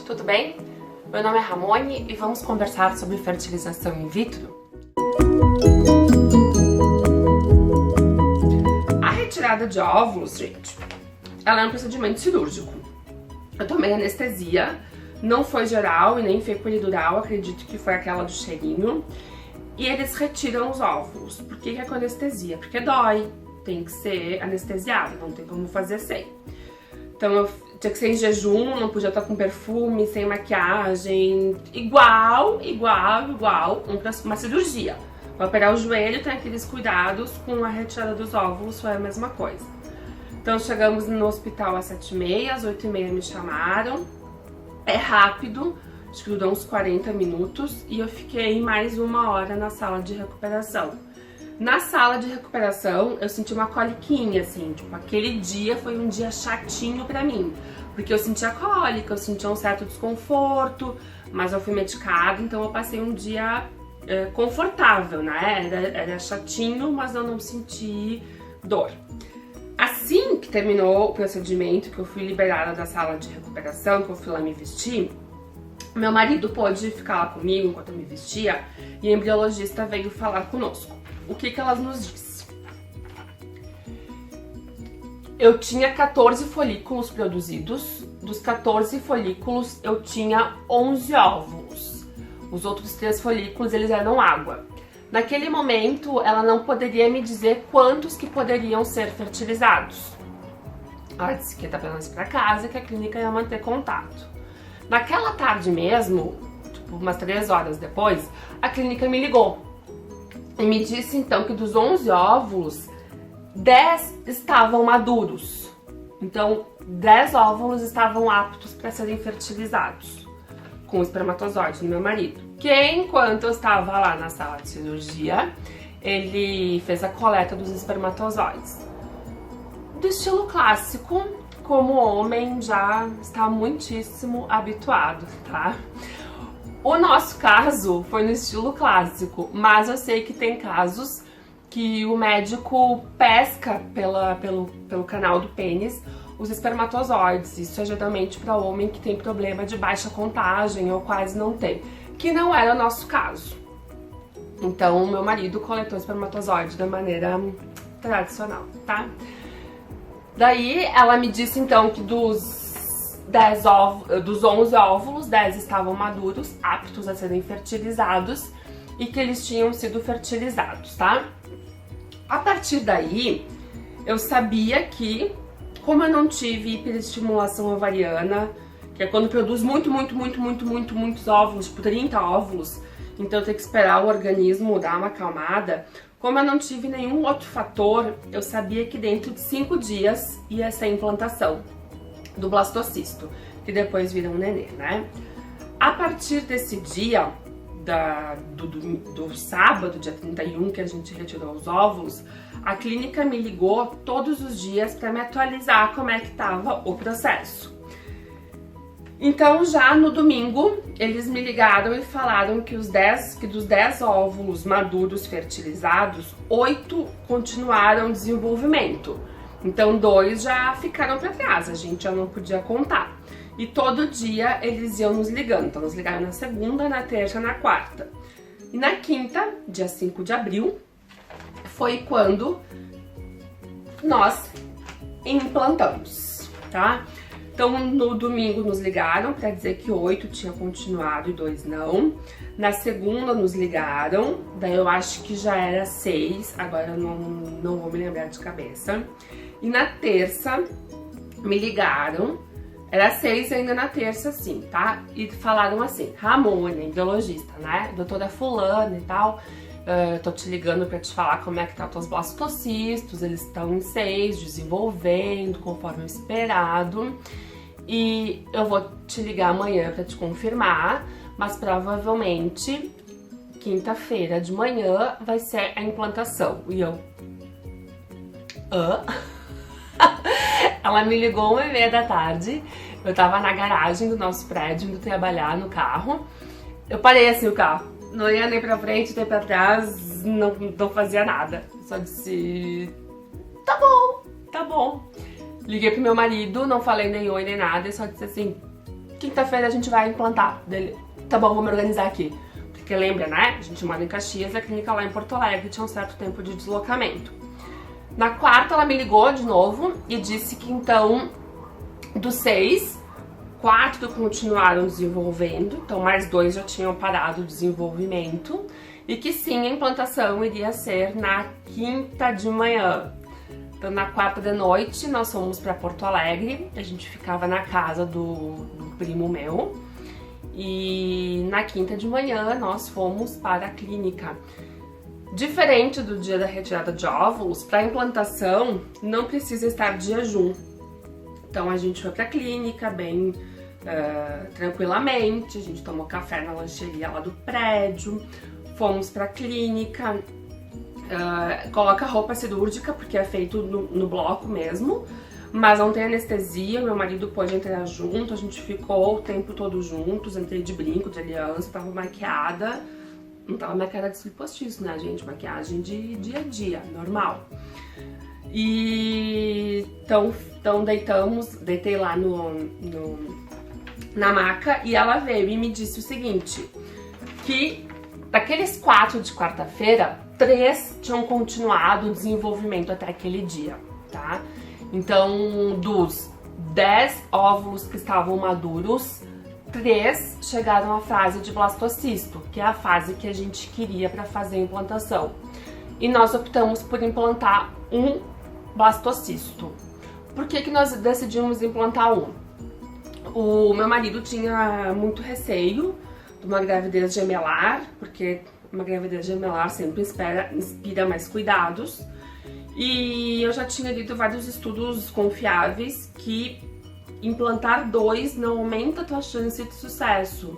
tudo bem? Meu nome é Ramone e vamos conversar sobre fertilização in vitro. A retirada de óvulos, gente, ela é um procedimento cirúrgico. Eu tomei anestesia, não foi geral e nem foi polidural, acredito que foi aquela do cheirinho. E eles retiram os óvulos. Por que é com anestesia? Porque dói, tem que ser anestesiado, não tem como fazer sem. Então eu tinha que ser em jejum, não podia estar com perfume, sem maquiagem, igual uma cirurgia. Para operar o joelho tem aqueles cuidados, com a retirada dos óvulos foi a mesma coisa. Então chegamos no hospital às 7h30, às 8h30 me chamaram. É rápido, acho que durou uns 40 minutos e eu fiquei mais 1 hora na sala de recuperação. Na sala de recuperação eu senti uma coliquinha, assim, tipo, aquele dia foi um dia chatinho pra mim, porque eu sentia cólica, eu sentia um certo desconforto, mas eu fui medicada, então eu passei um dia confortável, né? Era chatinho, mas eu não senti dor. Assim que terminou o procedimento, que eu fui liberada da sala de recuperação, que eu fui lá me vestir, meu marido pôde ficar lá comigo enquanto eu me vestia e a embriologista veio falar conosco. O que elas nos disse? Eu tinha 14 folículos produzidos, dos 14 folículos eu tinha 11 óvulos. Os outros 3 folículos eles eram água. Naquele momento ela não poderia me dizer quantos que poderiam ser fertilizados. Ela disse que ia dar apenas para casa e que a clínica ia manter contato. Naquela tarde mesmo, tipo umas 3 horas depois, a clínica me ligou e me disse então que dos 11 óvulos, 10 estavam maduros. Então, 10 óvulos estavam aptos para serem fertilizados com o espermatozoide do meu marido. Que enquanto eu estava lá na sala de cirurgia, ele fez a coleta dos espermatozoides. Do estilo clássico, como homem já está muitíssimo habituado, tá? O nosso caso foi no estilo clássico, mas eu sei que tem casos que o médico pesca pelo canal do pênis os espermatozoides. Isso é geralmente para homem que tem problema de baixa contagem ou quase não tem, que não era o nosso caso. Então, meu marido coletou espermatozoide da maneira tradicional, tá? Daí, ela me disse então que dos 11 óvulos, 10 estavam maduros, aptos a serem fertilizados e que eles tinham sido fertilizados, tá? A partir daí, eu sabia que, como eu não tive hiperestimulação ovariana, que é quando produz muitos óvulos, tipo 30 óvulos, então eu tenho que esperar o organismo dar uma acalmada. Como eu não tive nenhum outro fator, eu sabia que dentro de 5 dias ia ser a implantação do blastocisto, que depois vira um nenê, né? A partir desse dia, do sábado, dia 31, que a gente retirou os óvulos, a clínica me ligou todos os dias para me atualizar como é que estava o processo. Então, já no domingo, eles me ligaram e falaram que dos 10 óvulos maduros fertilizados, 8 continuaram o desenvolvimento. Então, 2 já ficaram para trás, a gente já não podia contar. E todo dia eles iam nos ligando. Então, nos ligaram na segunda, na terça, na quarta. E na quinta, dia 5 de abril, foi quando nós implantamos, tá? Então, no domingo nos ligaram para dizer que 8 tinha continuado e 2 não. Na segunda nos ligaram, daí eu acho que já era 6, agora eu não vou me lembrar de cabeça. E na terça me ligaram, era 6 ainda na terça, sim, tá? E falaram assim: Ramone, embriologista, né? Doutora fulana e tal, tô te ligando pra te falar como é que tá os teus blastocistos, eles estão em 6, desenvolvendo conforme o esperado. E eu vou te ligar amanhã pra te confirmar, mas provavelmente quinta-feira de manhã vai ser a implantação. E eu... Ela me ligou 1h30 da tarde, eu tava na garagem do nosso prédio, indo trabalhar no carro. Eu parei assim o carro, não ia nem pra frente, nem pra trás, não fazia nada. Só disse, tá bom. Liguei pro meu marido, não falei nem oi nem nada, eu só disse assim, quinta-feira a gente vai implantar. Dele, tá bom, vou me organizar aqui. Porque lembra, né? A gente mora em Caxias, a clínica lá em Porto Alegre tinha um certo tempo de deslocamento. Na quarta ela me ligou de novo e disse que então, dos 6, 4 continuaram desenvolvendo, então mais 2 já tinham parado o desenvolvimento, e que sim, a implantação iria ser na quinta de manhã. Então na quarta de noite nós fomos para Porto Alegre, a gente ficava na casa do primo meu, e na quinta de manhã nós fomos para a clínica. Diferente do dia da retirada de óvulos, para a implantação não precisa estar de jejum. Então a gente foi para a clínica bem tranquilamente, a gente tomou café na lancheria lá do prédio, fomos para a clínica, coloca roupa cirúrgica porque é feito no bloco mesmo, mas não tem anestesia, meu marido pôde entrar junto, a gente ficou o tempo todo juntos, entrei de brinco, de aliança, tava maquiada. Não tava maquiada de cílio postiço, né, gente? Maquiagem de dia a dia, normal. E então deitei lá na maca e ela veio e me disse o seguinte, que daqueles 4 de quarta-feira, 3 tinham continuado o desenvolvimento até aquele dia, tá? Então, dos 10 óvulos que estavam maduros, 3 chegaram à fase de blastocisto, que é a fase que a gente queria para fazer a implantação. E nós optamos por implantar um blastocisto. Por que nós decidimos implantar um? O meu marido tinha muito receio de uma gravidez gemelar, porque uma gravidez gemelar sempre inspira mais cuidados. E eu já tinha lido vários estudos confiáveis que implantar 2 não aumenta a tua chance de sucesso,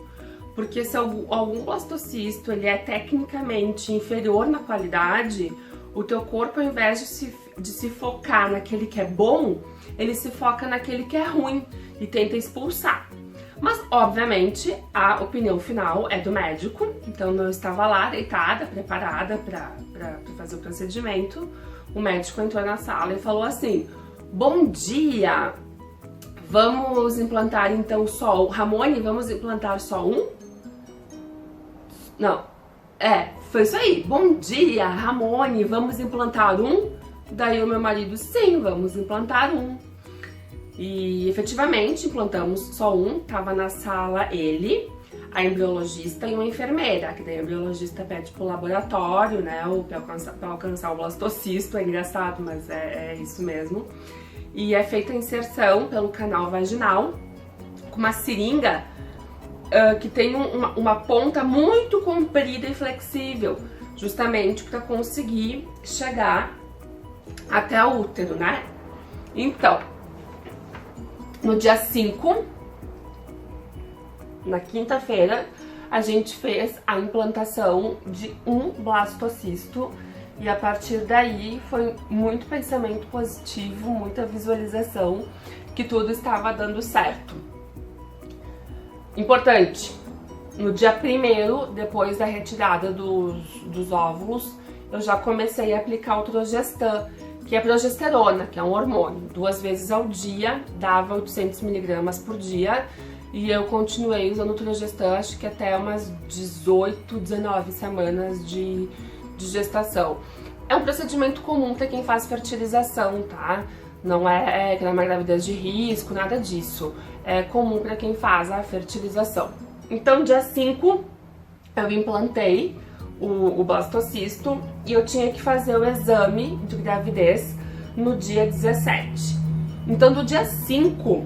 porque se algum blastocisto ele é tecnicamente inferior na qualidade, o teu corpo, ao invés de se focar naquele que é bom, ele se foca naquele que é ruim e tenta expulsar. Mas, obviamente, a opinião final é do médico, então eu estava lá deitada, preparada para fazer o procedimento. O médico entrou na sala e falou assim: bom dia! Vamos implantar então só... Ramone, vamos implantar só um? Não. Foi isso aí. Bom dia, Ramone, vamos implantar um? Daí o meu marido, sim, vamos implantar um. E efetivamente implantamos só um. Tava na sala ele, a embriologista e uma enfermeira, que daí a embriologista pede pro laboratório, né, pra alcançar o blastocisto. É engraçado, mas é isso mesmo. E é feita a inserção pelo canal vaginal com uma seringa que tem uma ponta muito comprida e flexível, justamente para conseguir chegar até o útero, né? Então, no dia 5, na quinta-feira, a gente fez a implantação de um blastocisto. E a partir daí foi muito pensamento positivo, muita visualização, que tudo estava dando certo. Importante, no dia 1º, depois da retirada dos óvulos, eu já comecei a aplicar o Trogestan, que é a progesterona, que é um hormônio. 2 vezes ao dia, dava 800 mg por dia, e eu continuei usando o Trogestan, acho que até umas 18, 19 semanas de gestação. É um procedimento comum para quem faz fertilização, tá? Não é uma gravidez de risco, nada disso. É comum para quem faz a fertilização. Então, dia 5, eu implantei o blastocisto e eu tinha que fazer o exame de gravidez no dia 17. Então, do dia 5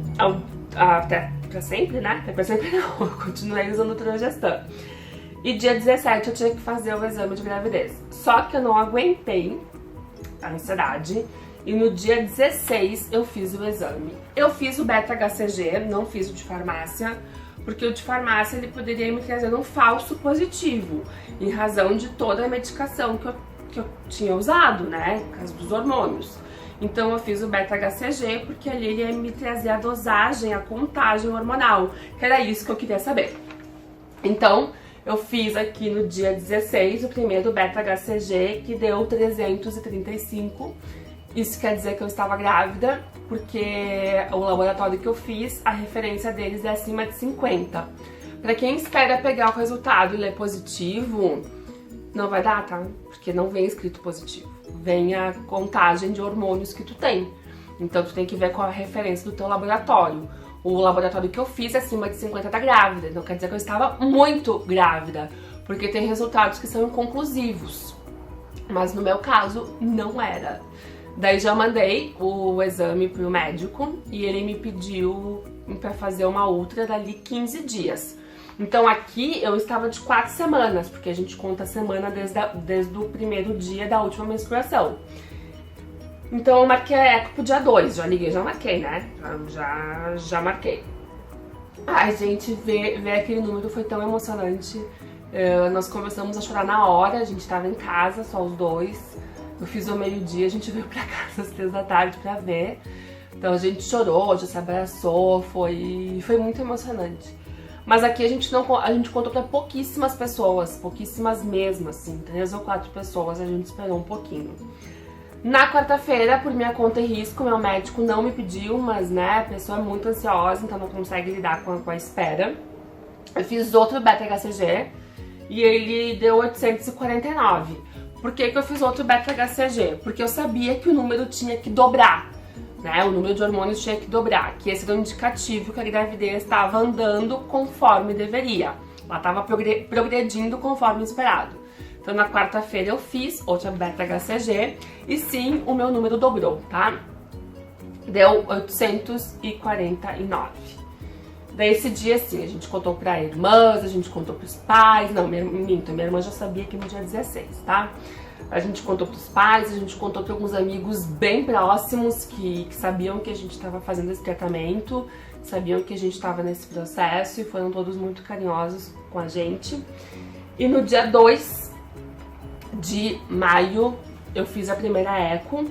até pra sempre, né? Até pra sempre não, eu continuei usando o Trogestan. E dia 17 eu tinha que fazer o exame de gravidez. Só que eu não aguentei a ansiedade. E no dia 16 eu fiz o exame. Eu fiz o beta-HCG, não fiz o de farmácia, porque o de farmácia ele poderia me trazer um falso positivo, em razão de toda a medicação que eu tinha usado, né? Por causa dos hormônios. Então eu fiz o beta-HCG porque ali ele ia me trazer a dosagem, a contagem hormonal, que era isso que eu queria saber. Então, eu fiz aqui no dia 16 o primeiro beta-HCG, que deu 335, Isso quer dizer que eu estava grávida, porque o laboratório que eu fiz, a referência deles é acima de 50. Pra quem espera pegar o resultado e ele é positivo, não vai dar, tá? Porque não vem escrito positivo. Vem a contagem de hormônios que tu tem. Então tu tem que ver qual é a referência do teu laboratório. O laboratório que eu fiz acima de 50 tá grávida. Não quer dizer que eu estava muito grávida, porque tem resultados que são inconclusivos. Mas no meu caso, não era. Daí já mandei o exame pro médico e ele me pediu pra fazer uma ultra dali 15 dias. Então aqui eu estava de 4 semanas, porque a gente conta a semana desde o primeiro dia da última menstruação. Então eu marquei a eco pro dia 2, já liguei, já marquei, né? Já marquei. Ai, gente, ver aquele número foi tão emocionante. Nós começamos a chorar na hora, a gente tava em casa, só os dois. Eu fiz ao meio-dia, a gente veio pra casa às 3 da tarde pra ver. Então a gente chorou, já se abraçou, foi muito emocionante. Mas aqui a gente contou pra pouquíssimas pessoas, pouquíssimas mesmo, assim, 3 ou 4 pessoas, a gente esperou um pouquinho. Na quarta-feira, por minha conta e risco, meu médico não me pediu, mas né, a pessoa é muito ansiosa, então não consegue lidar com a espera. Eu fiz outro beta-HCG e ele deu 849. Por que eu fiz outro beta-HCG? Porque eu sabia que o número tinha que dobrar, né? O número de hormônios tinha que dobrar, que esse era um indicativo que a gravidez estava andando conforme deveria. Ela estava progredindo conforme esperado. Então na quarta-feira eu fiz outra beta-HCG e sim, o meu número dobrou, tá? Deu 849. Daí esse dia, assim, a gente contou pra irmãs, a gente contou pros pais. Não, minha irmã já sabia que no dia 16, tá? A gente contou pros pais, a gente contou pra alguns amigos bem próximos que sabiam que a gente tava fazendo esse tratamento, sabiam que a gente tava nesse processo e foram todos muito carinhosos com a gente. E no dia 2 de maio eu fiz a primeira eco,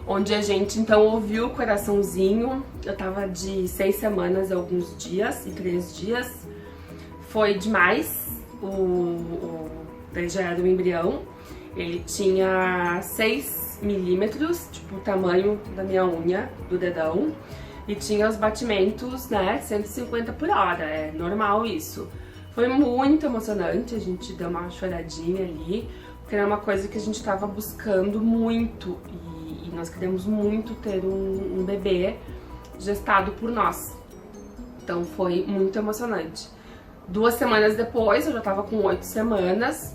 onde a gente então ouviu o coraçãozinho. Eu tava de 6 semanas, alguns dias, e 3 dias. Foi demais. Daí já era o embrião. Ele tinha 6 milímetros, tipo o tamanho da minha unha, do dedão. E tinha os batimentos, né, 150 por hora. É normal isso. Foi muito emocionante, a gente deu uma choradinha ali, porque era uma coisa que a gente tava buscando muito. E nós queremos muito ter um bebê gestado por nós. Então foi muito emocionante. 2 semanas depois, eu já tava com 8 semanas,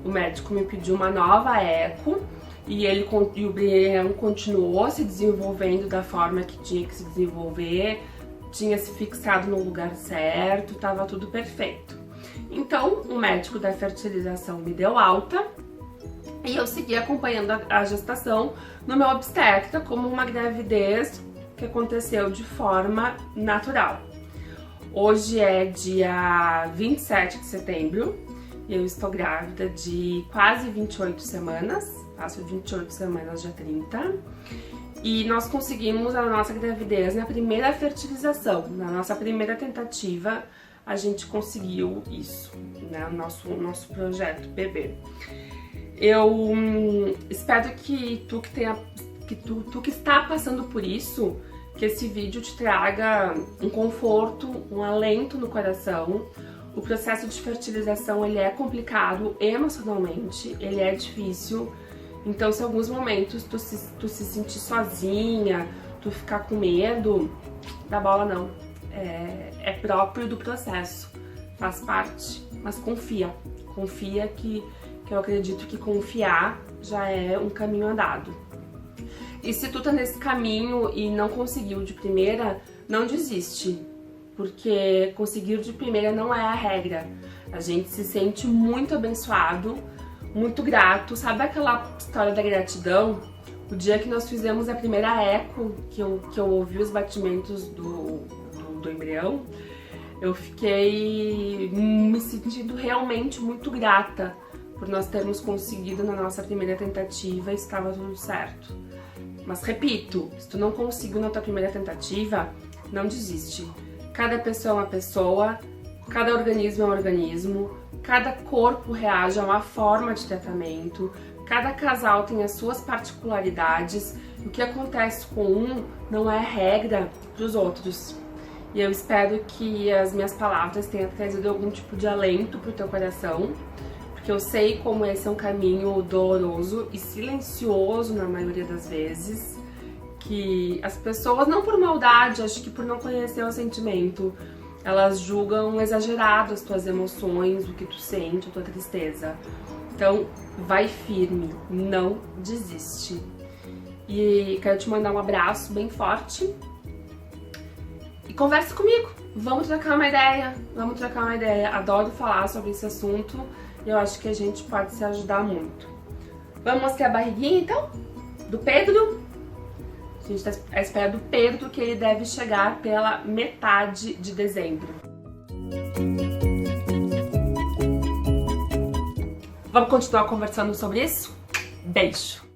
o médico me pediu uma nova eco e o embrião continuou se desenvolvendo da forma que tinha que se desenvolver, tinha se fixado no lugar certo, tava tudo perfeito. Então, o médico da fertilização me deu alta e eu segui acompanhando a gestação no meu obstetra como uma gravidez que aconteceu de forma natural. Hoje é dia 27 de setembro e eu estou grávida de quase 28 semanas, faço 28 semanas dia 30. E nós conseguimos a nossa gravidez na primeira fertilização, na nossa primeira tentativa, a gente conseguiu isso, né? O nosso projeto bebê. Eu espero que tu que está passando por isso, que esse vídeo te traga um conforto, um alento no coração. O processo de fertilização, ele é complicado emocionalmente, ele é difícil. Então, se em alguns momentos tu se sentir sozinha, tu ficar com medo, dá bola não. É próprio do processo, faz parte, mas confia. Confia que eu acredito que confiar já é um caminho andado. E se tu tá nesse caminho e não conseguiu de primeira, não desiste, porque conseguir de primeira não é a regra. A gente se sente muito abençoado, muito grato. Sabe aquela história da gratidão? O dia que nós fizemos a primeira eco, que eu ouvi os batimentos do embrião, eu fiquei me sentindo realmente muito grata por nós termos conseguido na nossa primeira tentativa e estava tudo certo. Mas repito, se tu não conseguiu na tua primeira tentativa, não desiste. Cada pessoa é uma pessoa, cada organismo é um organismo, cada corpo reage a uma forma de tratamento, Cada casal tem as suas particularidades. O que acontece com um não é regra para os outros. E eu espero que as minhas palavras tenham trazido algum tipo de alento pro teu coração, porque eu sei como esse é um caminho doloroso e silencioso na maioria das vezes, que as pessoas, não por maldade, acho que por não conhecer o sentimento, elas julgam exagerado as tuas emoções, o que tu sente, a tua tristeza. Então, vai firme, não desiste. E quero te mandar um abraço bem forte. E converse comigo, vamos trocar uma ideia, Adoro falar sobre esse assunto e eu acho que a gente pode se ajudar muito. Vamos mostrar a barriguinha então? Do Pedro? A gente tá à espera do Pedro, que ele deve chegar pela metade de dezembro. Vamos continuar conversando sobre isso? Beijo!